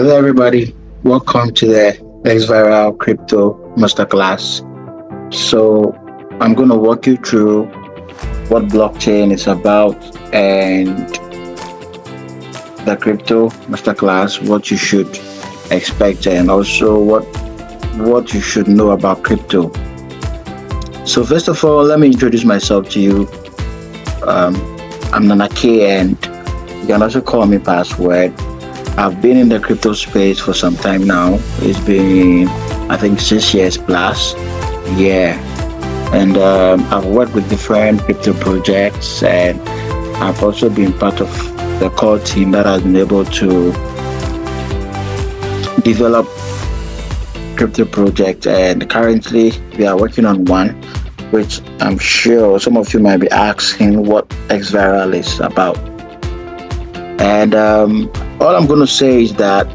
Hello, everybody. Welcome to the Xviral Crypto Masterclass. So, I'm going to walk you through what blockchain is about and the crypto masterclass, what you should expect, and also what you should know about crypto. So, first of all, let me introduce myself to you. Um, I'm Nana K, and you can also call me Password. I've been in the crypto space for some time now. It's been, I think, 6 years plus. Yeah. And I've worked with different crypto projects, and I've also been part of the core team that has been able to develop crypto projects. And currently, we are working on one, which I'm sure some of you might be asking what Xviral is about. And all I'm going to say is that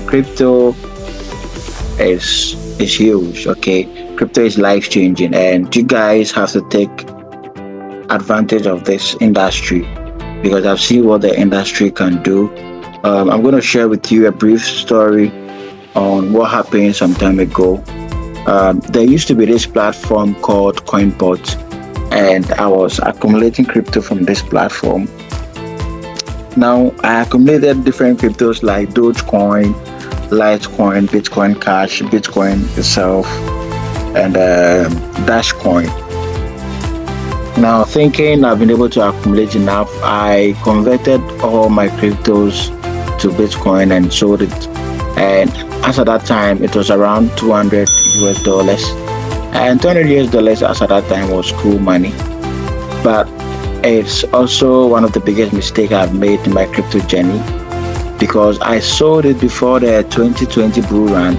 crypto is huge. Okay, crypto is life changing, and you guys have to take advantage of this industry because I've seen what the industry can do. I'm going to share with you a brief story on what happened some time ago. There used to be this platform called CoinPort, and I was accumulating crypto from this platform. Now, I accumulated different cryptos like Dogecoin, Litecoin, Bitcoin Cash, Bitcoin itself, and Dashcoin. Now, thinking I've been able to accumulate enough, I converted all my cryptos to Bitcoin and sold it. And as at that time, it was around 200 US dollars. And 200 US dollars as at that time was cool money. But it's also one of the biggest mistakes I've made in my crypto journey because I sold it before the 2020 bull run.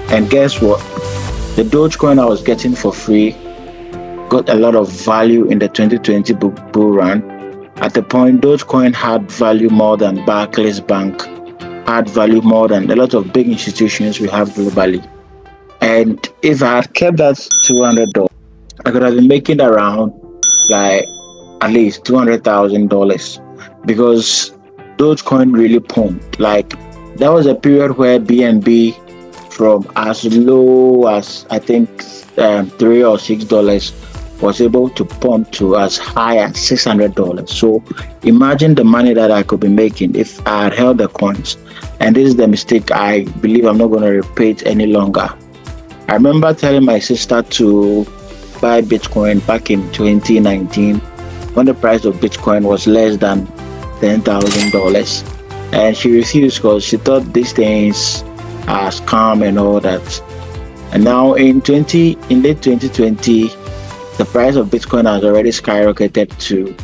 And guess what? The Dogecoin I was getting for free got a lot of value in the 2020 bull run. At the point, Dogecoin had value more than Barclays Bank, had value more than a lot of big institutions we have globally. And if I had kept that $200, I could have been making around like at least $200,000 because Dogecoin really pumped. Like there was a period where BNB from as low as I think $3 or $6 was able to pump to as high as $600. So imagine the money that I could be making if I had held the coins. And this is the mistake I believe I'm not going to repeat any longer. I remember telling my sister to buy Bitcoin back in 2019 when the price of Bitcoin was less than $10,000, and she refused because she thought these things are scam and all that. And now in late 2020, the price of Bitcoin has already skyrocketed to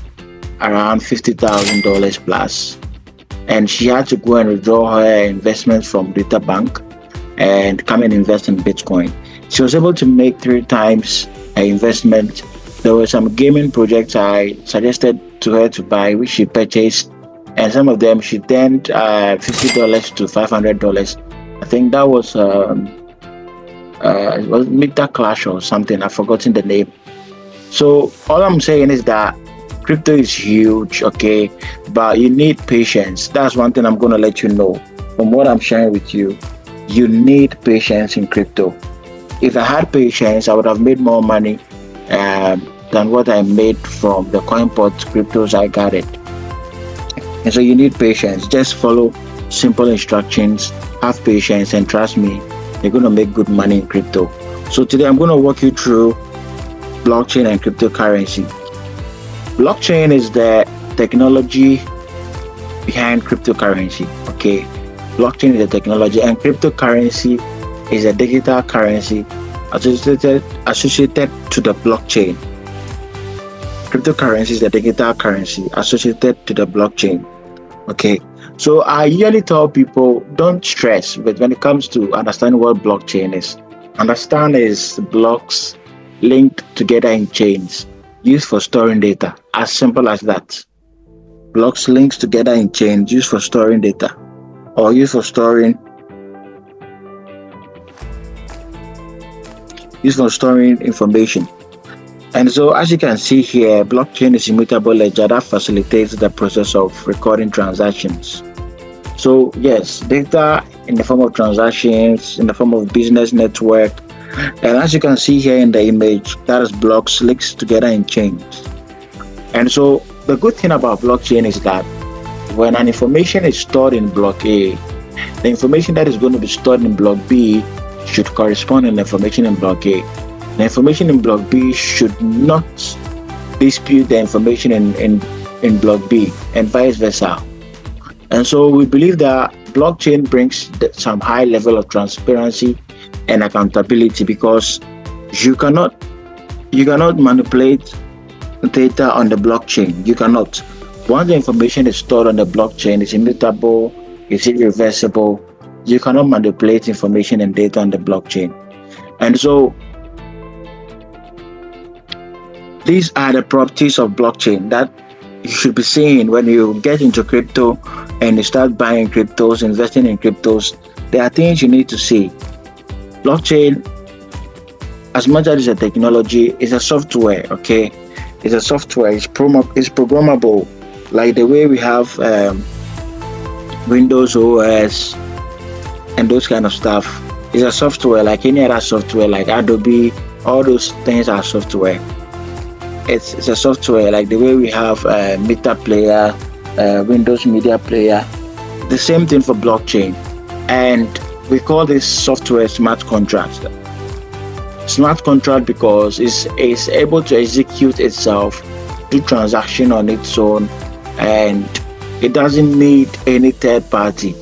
around $50,000 plus, and she had to go and withdraw her investments from Data Bank and come and invest in Bitcoin. She was able to make 3 times her investment. There were some gaming projects I suggested to her to buy, which she purchased, and some of them she turned $50 to $500. I think that was it was Metaclash or something. I've forgotten the name. So all I'm saying is that crypto is huge, okay, but you need patience. That's one thing I'm going to let you know from what I'm sharing with you. You need patience in crypto. If I had patience, I would have made more money than what I made from the CoinPort cryptos I got it. And so you need patience. Just follow simple instructions, have patience, and trust me, you're going to make good money in crypto. So today I'm going to walk you through blockchain and cryptocurrency. Blockchain is the technology behind cryptocurrency. Okay, blockchain is the technology, and cryptocurrency is a digital currency associated to the blockchain. Cryptocurrency is the digital currency associated to the blockchain. Okay, so I usually tell people don't stress, but when it comes to understanding what blockchain is, understand is blocks linked together in chains used for storing data. As simple as that. Blocks linked together in chains used for storing data or used for storing information. And so as you can see here, blockchain is immutable ledger that facilitates the process of recording transactions. So yes, data in the form of transactions, in the form of business network, and as you can see here in the image, that is blocks linked together in chains. And so the good thing about blockchain is that when an information is stored in block A, the information that is going to be stored in block B should correspond to the information in block A. The information in block B should not dispute the information in block B, and vice versa. And so we believe that blockchain brings some high level of transparency and accountability, because you cannot manipulate data on the blockchain. You cannot. Once the information is stored on the blockchain, it's immutable, it's irreversible. You cannot manipulate information and data on the blockchain. And so these are the properties of blockchain that you should be seeing when you get into crypto and you start buying cryptos, investing in cryptos. There are things you need to see. Blockchain, as much as it's a technology, is a software, okay? It's a software, it's programmable, like the way we have Windows OS and those kind of stuff. It's a software like any other software, like Adobe. All those things are software. It's a software like the way we have Meta Player, Windows Media Player. The same thing for blockchain, and we call this software smart contract. Smart contract because it's able to execute itself, do transaction on its own, and it doesn't need any third party.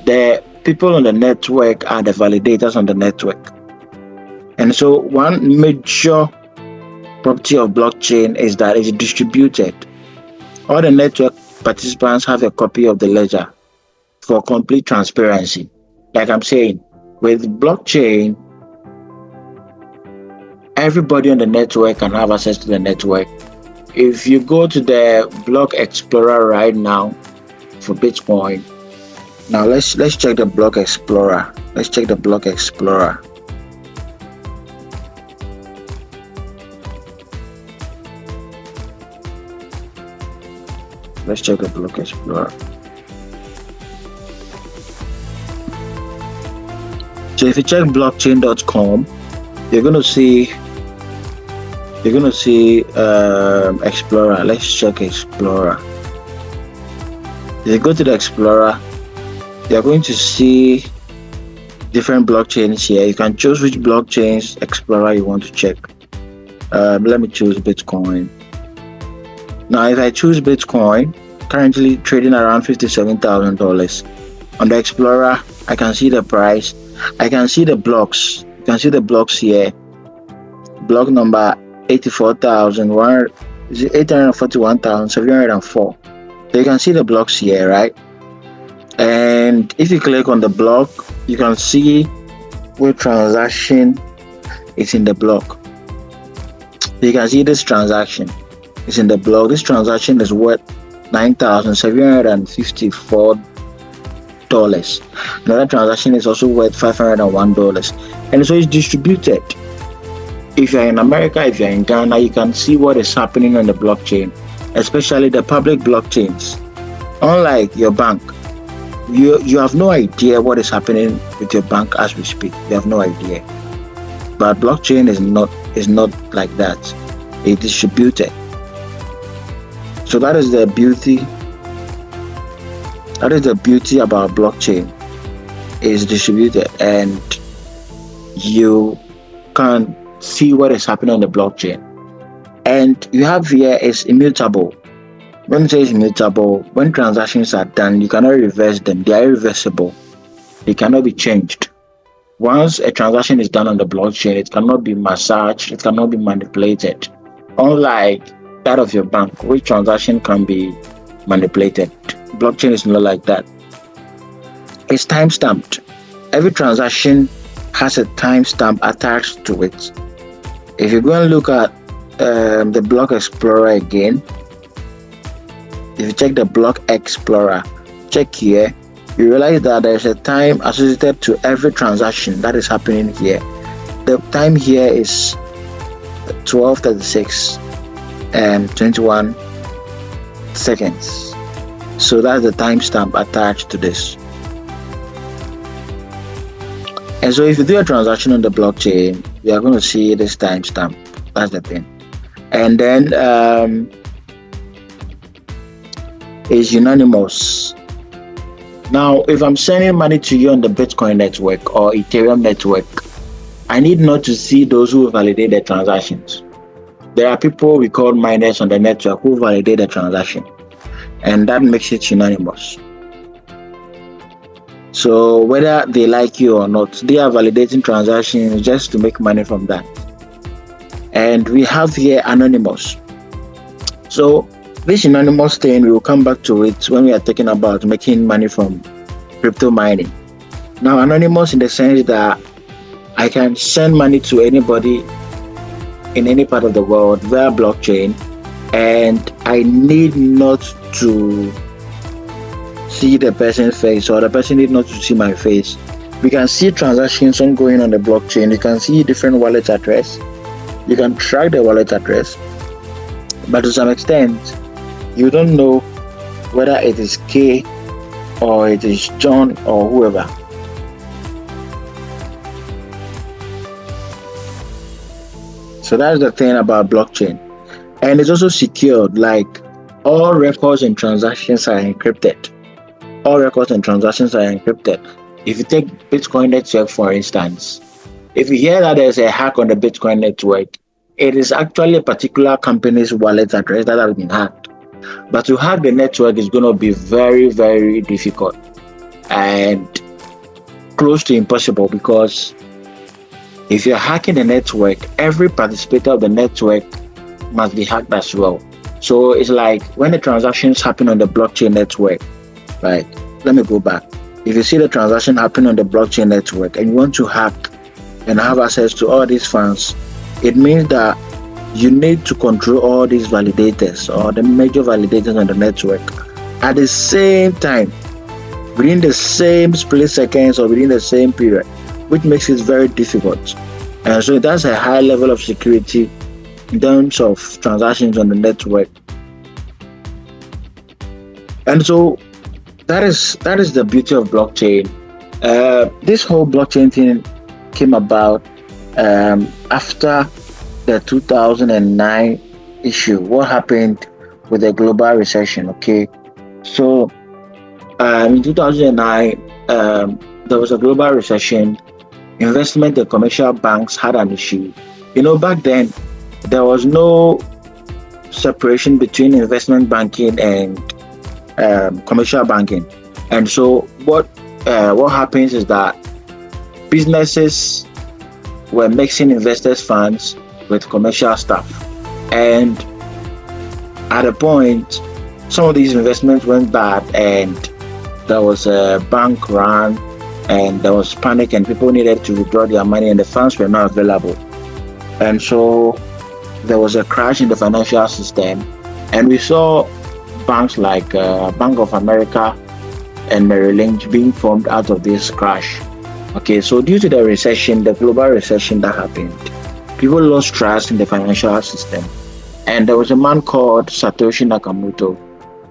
The people on the network are the validators on the network. And so one major property of blockchain is that it's distributed. All the network participants have a copy of the ledger for complete transparency. Like I'm saying, with blockchain, everybody on the network can have access to the network. If you go to the block explorer right now for Bitcoin, now let's check the block explorer. Let's check the block explorer. Let's check the block explorer. So if you check blockchain.com, you're gonna see Explorer. Let's check Explorer. If you go to the Explorer, you're going to see different blockchains here. You can choose which blockchains Explorer you want to check. Let me choose Bitcoin. Now, if I choose Bitcoin, currently trading around $57,000 on the Explorer, I can see the price. I can see the blocks. You can see the blocks here. Block number 841,704. So you can see the blocks here, right? And if you click on the block, you can see what transaction is in the block. You can see this transaction is in the block. This transaction is worth $9,754. Another transaction is also worth $501, and so it's distributed. If you're in America, if you're in Ghana, you can see what is happening on the blockchain, especially the public blockchains. Unlike your bank, you have no idea what is happening with your bank as we speak. You have no idea. But blockchain is not like that. It's distributed. So that is the beauty. That is the beauty about blockchain. It's distributed, and you can see what is happening on the blockchain. And you have here is immutable. When it says immutable, when transactions are done, you cannot reverse them. They are irreversible. They cannot be changed. Once a transaction is done on the blockchain, it cannot be massaged, it cannot be manipulated. Unlike that of your bank, which transaction can be manipulated. Blockchain is not like that. It's time-stamped. Every transaction has a timestamp attached to it. If you go and look at the Block Explorer again, if you check the Block Explorer, check here, you realize that there's a time associated to every transaction that is happening here. The time here is 12:36 and 21 seconds. So that's the timestamp attached to this. And so if you do a transaction on the blockchain, you are going to see this timestamp. That's the thing. And then is unanimous. Now, if I'm sending money to you on the Bitcoin network or Ethereum network, I need not to see those who validate the transactions. There are people we call miners on the network who validate the transaction, and that makes it unanimous. So whether they like you or not, they are validating transactions just to make money from that. And we have here anonymous. So this anonymous thing, we will come back to it when we are talking about making money from crypto mining. Now, anonymous in the sense that I can send money to anybody in any part of the world via blockchain, and I need not to see the person's face, or the person need not to see my face. We can see transactions ongoing on the blockchain. You can see different wallet address. You can track the wallet address, but to some extent, you don't know whether it is K or it is John or whoever. So that's the thing about blockchain. And it's also secured, like all records and transactions are encrypted. All records and transactions are encrypted. If you take Bitcoin network, for instance, if you hear that there's a hack on the Bitcoin network, it is actually a particular company's wallet address that has been hacked. But to hack the network is going to be very, very difficult and close to impossible, because if you're hacking the network, every participator of the network must be hacked as well. So it's like when the transactions happen on the blockchain network, right? Let me go back. If you see the transaction happen on the blockchain network and you want to hack and have access to all these funds, it means that you need to control all these validators or the major validators on the network at the same time, within the same split seconds or within the same period, which makes it very difficult. And so that's a high level of security in terms of transactions on the network. And so that is the beauty of blockchain. This whole blockchain thing came about after the 2009 issue. What happened with the global recession? Okay, so in 2009, there was a global recession. Investment and commercial banks had an issue. Back then, there was no separation between investment banking and commercial banking. And so what happens is that businesses were mixing investors' funds with commercial stuff. And at a point, some of these investments went bad, and there was a bank run, and there was panic, and people needed to withdraw their money, and the funds were not available. And so there was a crash in the financial system, and we saw banks like Bank of America and Merrill Lynch being formed out of this crash. Okay, so due to the recession, the global recession that happened, people lost trust in the financial system. And there was a man called Satoshi Nakamoto.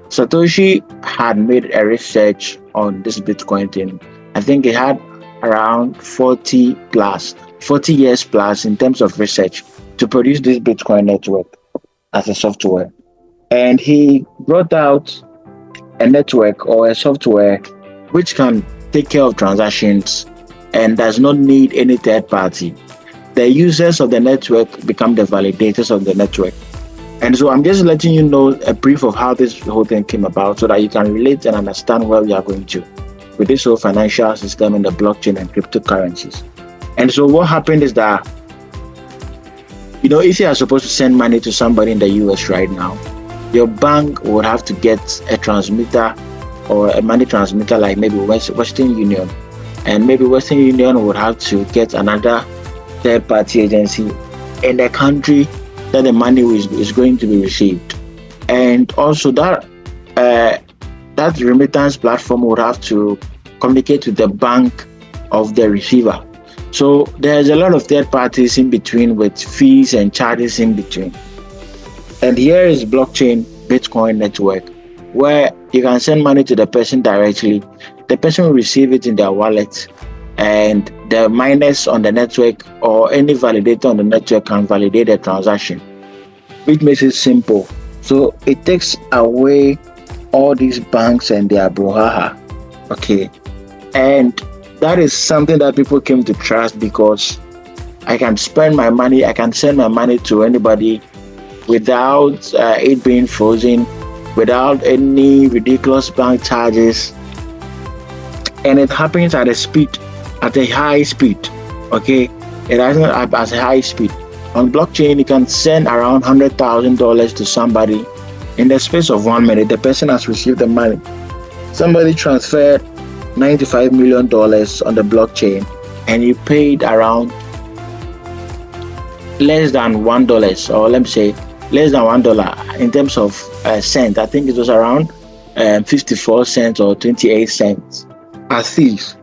Satoshi had made a research on this Bitcoin thing. I think he had around 40 years plus in terms of research to produce this Bitcoin network as a software. And he brought out a network or a software which can take care of transactions and does not need any third party. The users of the network become the validators of the network. And so I'm just letting you know a brief of how this whole thing came about so that you can relate and understand where we are going to with this whole financial system and the blockchain and cryptocurrencies. And so what happened is that, if you are supposed to send money to somebody in the US right now, your bank would have to get a transmitter or a money transmitter like maybe Western Union. And maybe Western Union would have to get another third-party agency in the country that the money is going to be received. And also that remittance platform would have to communicate with the bank of the receiver. So there's a lot of third parties in between with fees and charges in between. And here is blockchain Bitcoin network, where you can send money to the person directly. The person will receive it in their wallet, and the miners on the network or any validator on the network can validate the transaction, which makes it simple. So it takes away all these banks and their brouhaha. Okay. And that is something that people came to trust because I can spend my money, I can send my money to anybody without it being frozen, without any ridiculous bank charges, and it happens at a high speed. Okay, it happens at a high speed. On blockchain, you can send around $100,000 to somebody in the space of 1 minute. The person has received the money. Somebody transferred $95 million on the blockchain, and you paid around less than $1, or let me say less than $1 in terms of cent. I think it was around 54 cents or 28 cents as fees.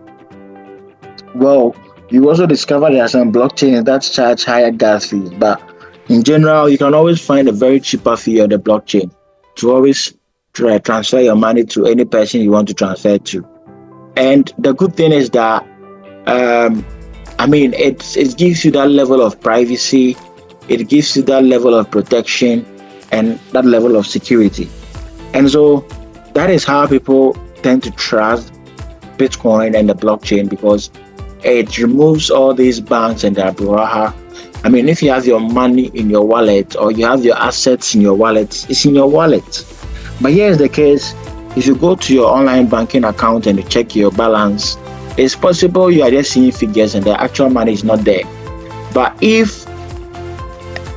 Well, you also discover there are some blockchains that charge higher gas fees, but in general, you can always find a very cheaper fee on the blockchain to always transfer your money to any person you want to transfer to. And the good thing is that it gives you that level of privacy, it gives you that level of protection and that level of security. And so that is how people tend to trust Bitcoin and the blockchain, because it removes all these banks and their brouhaha. I mean, if you have your money in your wallet or you have your assets in your wallet, it's in your wallet. But here's the case: if you go to your online banking account and you check your balance, it's possible you are just seeing figures and the actual money is not there. But if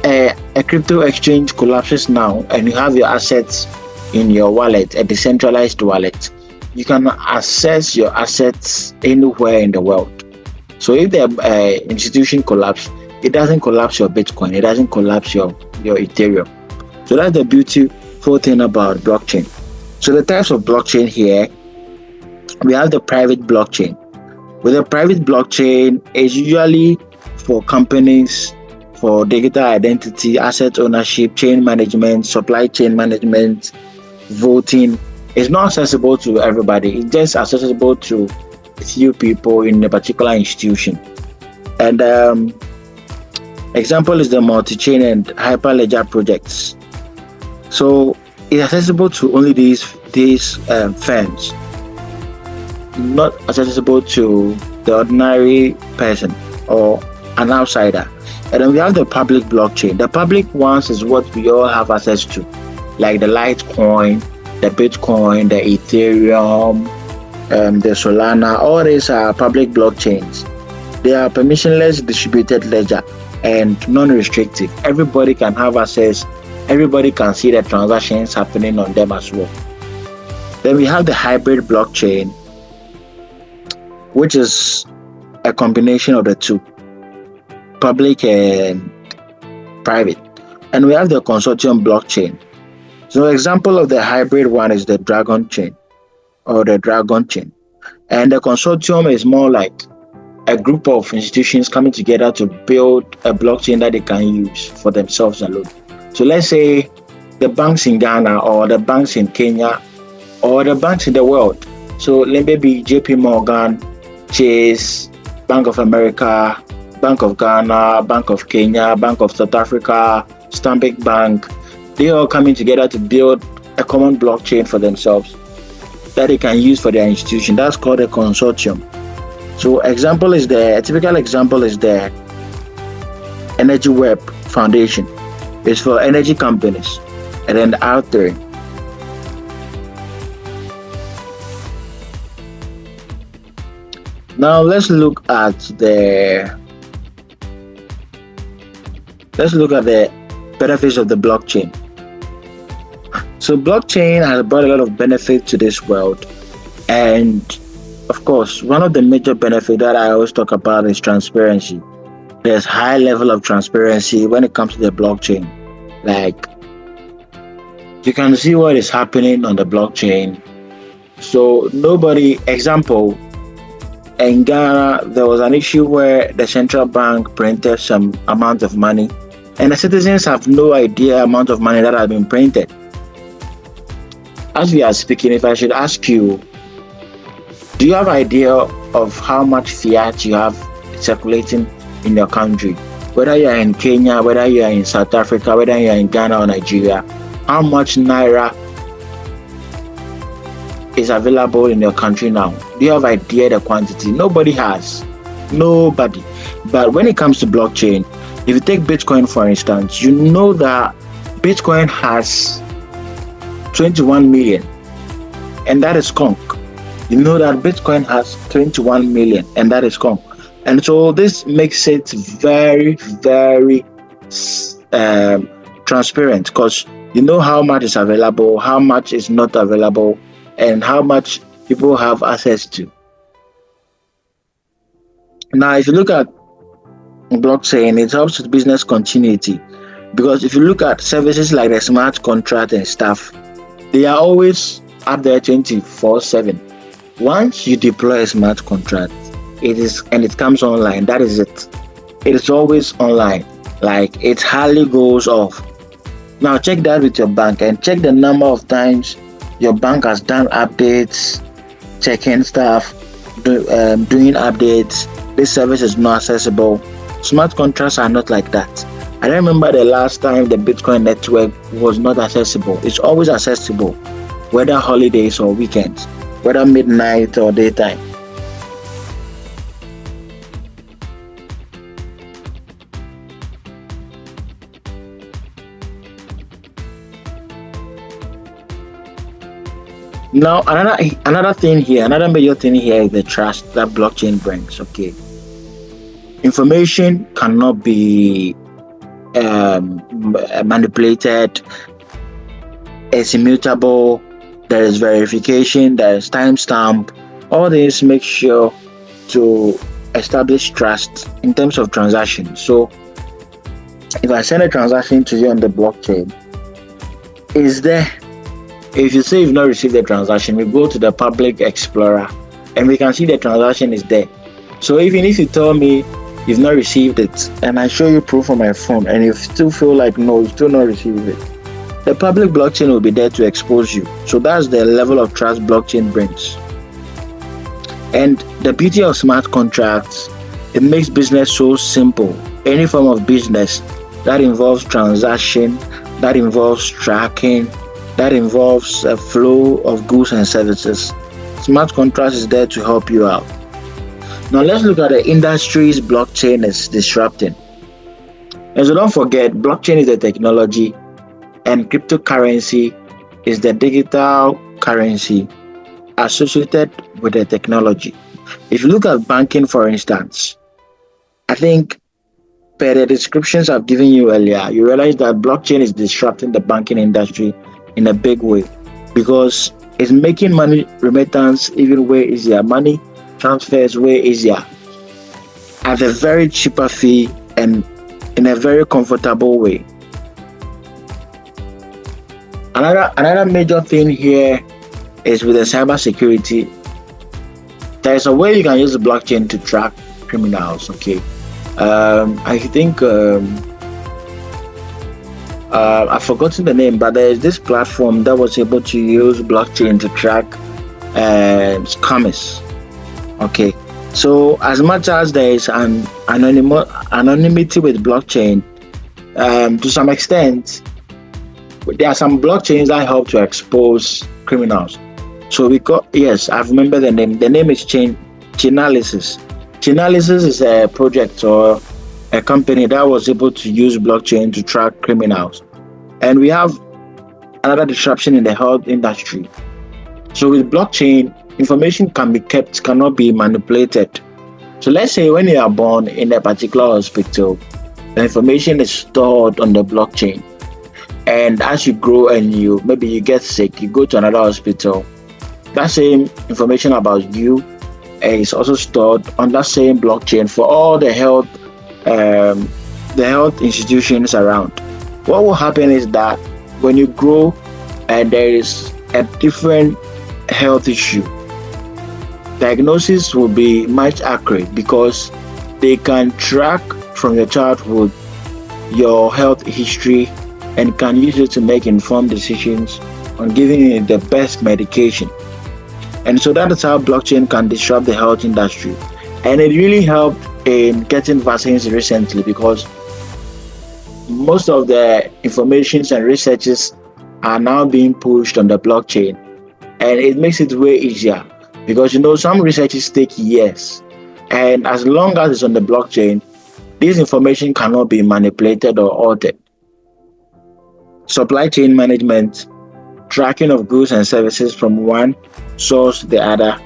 a crypto exchange collapses now and you have your assets in your wallet, a decentralized wallet, you can access your assets anywhere in the world. So if the institution collapses, it doesn't collapse your Bitcoin, it doesn't collapse your Ethereum. So that's the beautiful thing about blockchain. So the types of blockchain here, we have the private blockchain. With a private blockchain, it's usually for companies, for digital identity, asset ownership, chain management, supply chain management, voting. It's not accessible to everybody. It's just accessible to a few people in a particular institution. And example is the multi-chain and hyperledger projects. So it's accessible to only these firms, not accessible to the ordinary person or an outsider. And then we have the public blockchain. The public ones is what we all have access to, like the Litecoin, the Bitcoin, the Ethereum, the Solana. All these are public blockchains. They are permissionless distributed ledger and non-restrictive. Everybody can have access. Everybody can see the transactions happening on them as well. Then we have the hybrid blockchain, which is a combination of the two, public and private. And we have the consortium blockchain. So example of the hybrid one is the Dragon chain or the Dragon chain. And the consortium is more like a group of institutions coming together to build a blockchain that they can use for themselves alone. So let's say the banks in Ghana or the banks in Kenya or the banks in the world. So let me be JP Morgan, Chase, Bank of America, Bank of Ghana, Bank of Kenya, Bank of South Africa, Stanbic Bank. They are coming together to build a common blockchain for themselves that they can use for their institution. That's called a consortium. So a typical example is the Energy Web Foundation. It's for energy companies. And then the R3. Now let's look at the benefits of the blockchain. So blockchain has brought a lot of benefit to this world, and of course, one of the major benefits that I always talk about is transparency. There's high level of transparency when it comes to the blockchain. Like, you can see what is happening on the blockchain. So example, in Ghana, there was an issue where the central bank printed some amount of money, and the citizens have no idea amount of money that has been printed. As we are speaking, if I should ask you, do you have idea of how much fiat you have circulating in your country? Whether you are in Kenya, whether you are in South Africa, whether you are in Ghana or Nigeria, how much naira is available in your country now? Do you have idea the quantity? Nobody has. Nobody. But when it comes to blockchain, if you take Bitcoin for instance, you know that Bitcoin has 21 million, and that is conk. You know that Bitcoin has 21 million, and that is conk. And so this makes it very, very transparent, because you know how much is available, how much is not available, and how much people have access to. Now, if you look at blockchain, it helps with business continuity, because if you look at services like the smart contract and stuff, they are always up there 24/7. Once you deploy a smart contract, it comes online. That is it. It is always online. Like, it hardly goes off. Now check that with your bank and check the number of times your bank has done updates, checking stuff, doing updates. This service is not accessible. Smart contracts are not like that. I don't remember the last time the Bitcoin network was not accessible. It's always accessible, whether holidays or weekends, whether midnight or daytime. Now, another thing here, another major thing here is the trust that blockchain brings. Okay, information cannot be manipulated. It's immutable. There is verification. There is timestamp. All this makes sure to establish trust in terms of transactions. So, if I send a transaction to you on the blockchain, is there? If you say you've not received the transaction, we go to the public explorer and we can see the transaction is there. So even if you tell me you've not received it and I show you proof on my phone and you still feel like no, you still not received it, the public blockchain will be there to expose you. So that's the level of trust blockchain brings. And the beauty of smart contracts, it makes business so simple. Any form of business that involves transaction, that involves tracking, that involves a flow of goods and services, smart contracts is there to help you out. Now let's look at the industries blockchain is disrupting. And so don't forget, blockchain is the technology and cryptocurrency is the digital currency associated with the technology. If you look at banking, for instance, I think per the descriptions I've given you earlier, you realize that blockchain is disrupting the banking industry in a big way, because it's making money remittance even way easier, money transfers way easier at a very cheaper fee and in a very comfortable way. Another major thing here is with the cyber security. There is a way you can use the blockchain to track criminals. Okay, I think I've forgotten the name, but there is this platform that was able to use blockchain to track scammers. Okay, so as much as there is an anonymity with blockchain, to some extent, there are some blockchains that help to expose criminals. So yes, I remember the name. The name is Chainalysis. Chainalysis is a project or a company that was able to use blockchain to track criminals. And we have another disruption in the health industry. So with blockchain, information can be kept, cannot be manipulated. So let's say when you are born in a particular hospital, the information is stored on the blockchain. And as you grow and you get sick, you go to another hospital, that same information about you is also stored on that same blockchain for all the health institutions around. What will happen is that when you grow and there is a different health issue, diagnosis will be much accurate because they can track from your childhood your health history and can use it to make informed decisions on giving you the best medication. And so that is how blockchain can disrupt the health industry. And it really helped in getting vaccines recently because most of the informations and researches are now being pushed on the blockchain. And it makes it way easier because some researches take years. And as long as it's on the blockchain, this information cannot be manipulated or altered. Supply chain management, tracking of goods and services from one source to the other.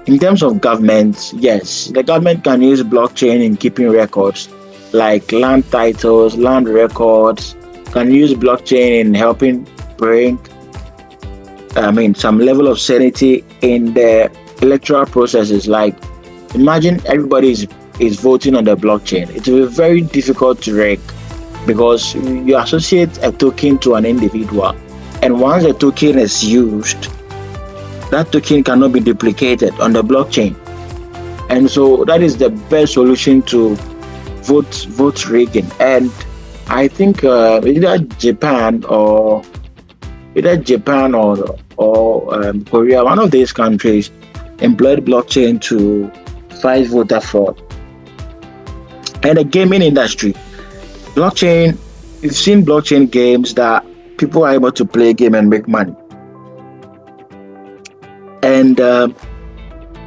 In terms of government, yes, the government can use blockchain in keeping records like land titles, land records, can use blockchain in helping bring some level of sanity in the electoral processes. Like imagine everybody is voting on the blockchain. It will be very difficult to rig because you associate a token to an individual, and once the token is used, that token cannot be duplicated on the blockchain. And so that is the best solution to vote rigging. And I think either Japan or Korea, one of these countries employed blockchain to fight voter fraud. And the gaming industry, blockchain, you've seen blockchain games that people are able to play game and make money. And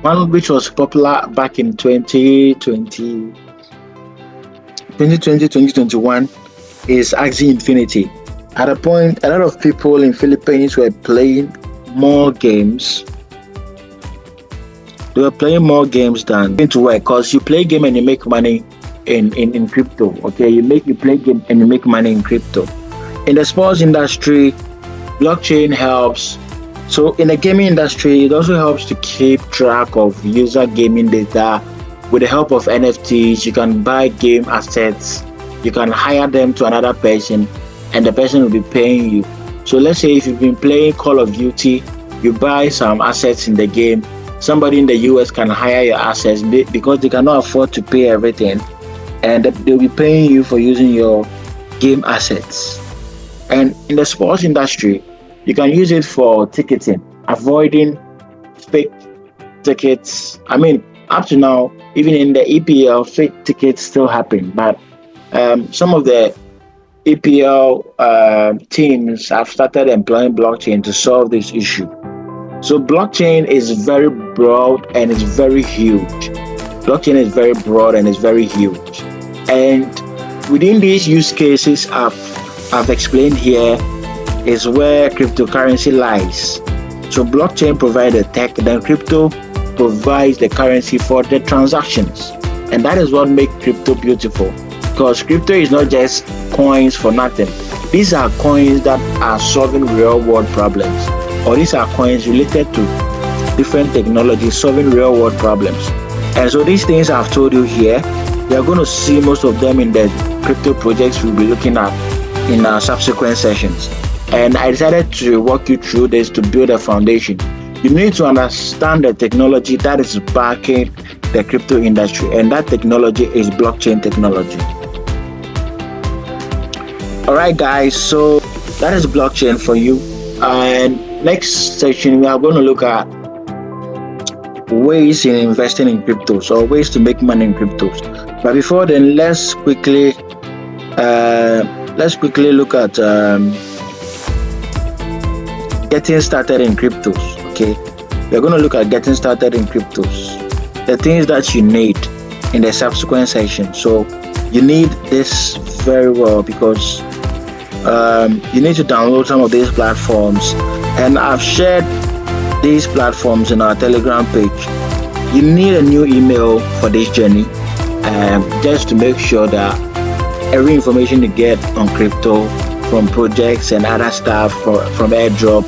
one which was popular back in 2020, 2021 is Axie Infinity. At a point, a lot of people in Philippines were playing more games. They were playing more games than into work, because you play game and you make money in crypto. Okay, you play game and you make money in crypto. In the sports industry, blockchain helps. So in the gaming industry, it also helps to keep track of user gaming data. With the help of NFTs, you can buy game assets, you can hire them to another person, and the person will be paying you. So let's say if you've been playing Call of Duty, you buy some assets in the game, somebody in the US can hire your assets because they cannot afford to pay everything, and they'll be paying you for using your game assets. And in the sports industry, you can use it for ticketing, avoiding fake tickets. I mean, up to now, even in the EPL, fake tickets still happen, but some of the EPL teams have started employing blockchain to solve this issue. So blockchain is very broad and it's very huge. Blockchain is very broad and it's very huge. And within these use cases I've explained here is where cryptocurrency lies. So blockchain provides the tech, then crypto provides the currency for the transactions. And that is what makes crypto beautiful. Because crypto is not just coins for nothing. These are coins that are solving real world problems. Or these are coins related to different technologies solving real world problems. And so these things I've told you here, we are going to see most of them in the crypto projects we'll be looking at in our subsequent sessions. And I decided to walk you through this to build a foundation. You need to understand the technology that is backing the crypto industry, and that technology is blockchain technology. Alright guys, so that is blockchain for you. And next section we are going to look at ways in investing in cryptos or ways to make money in cryptos. But before then, let's quickly look at getting started in cryptos. Okay, we're going to look at getting started in cryptos, the things that you need in the subsequent section. So you need this very well because you need to download some of these platforms, and I've shared these platforms in our Telegram page. You need a new email for this journey, just to make sure that every information you get on crypto from projects and other stuff from airdrop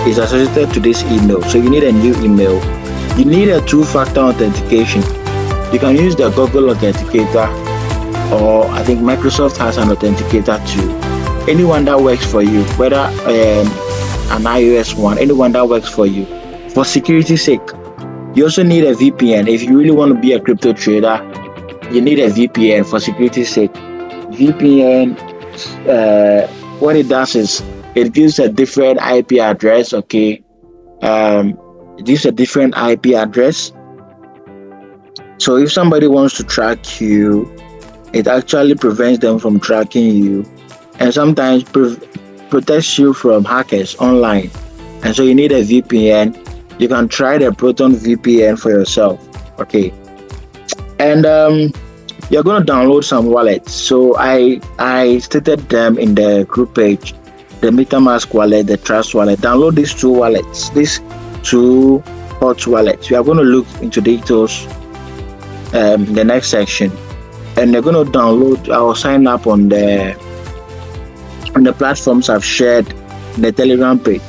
is associated to this email. So you need a new email. You need a two-factor authentication. You can use the Google Authenticator, or I think Microsoft has an authenticator too. Anyone that works for you, whether an iOS one, anyone that works for you. For security's sake, you also need a VPN. If you really want to be a crypto trader, you need a VPN for security's sake. VPN, what it does is it gives a different IP address. Okay, it gives a different IP address. So if somebody wants to track you, it actually prevents them from tracking you, and sometimes protects you from hackers online. And so you need a VPN. You can try the Proton VPN for yourself. Okay, and you're going to download some wallets. So I stated them in the group page: the Metamask wallet, the Trust wallet. Download these two wallets, these two hot wallets. We are going to look into details in the next section, and you're going to download or sign up on the platforms I've shared in the Telegram page.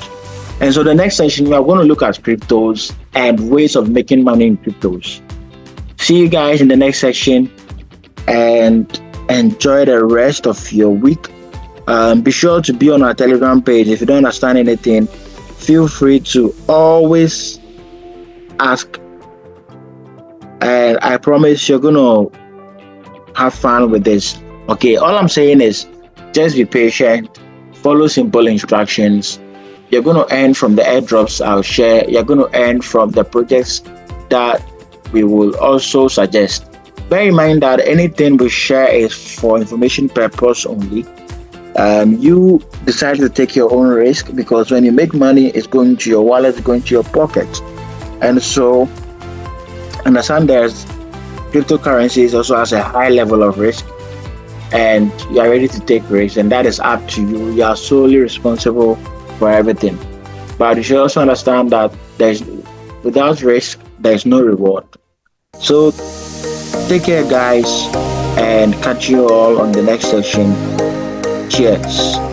And so the next section, we are going to look at cryptos and ways of making money in cryptos. See you guys in the next section, and enjoy the rest of your week. Be sure to be on our Telegram page. If you don't understand anything, feel free to always ask. And I promise you're going to have fun with this. Okay, all I'm saying is just be patient, follow simple instructions. You're going to earn from the airdrops I'll share. You're going to earn from the projects that we will also suggest. Bear in mind that anything we share is for information purpose only. You decide to take your own risk, because when you make money, it's going to your wallet, it's going to your pocket. And so understand there's cryptocurrencies also has a high level of risk, and you are ready to take risks, and that is up to you. You are solely responsible for everything. But you should also understand that without risk, there's no reward. So take care, guys, and catch you all on the next session. Cheers.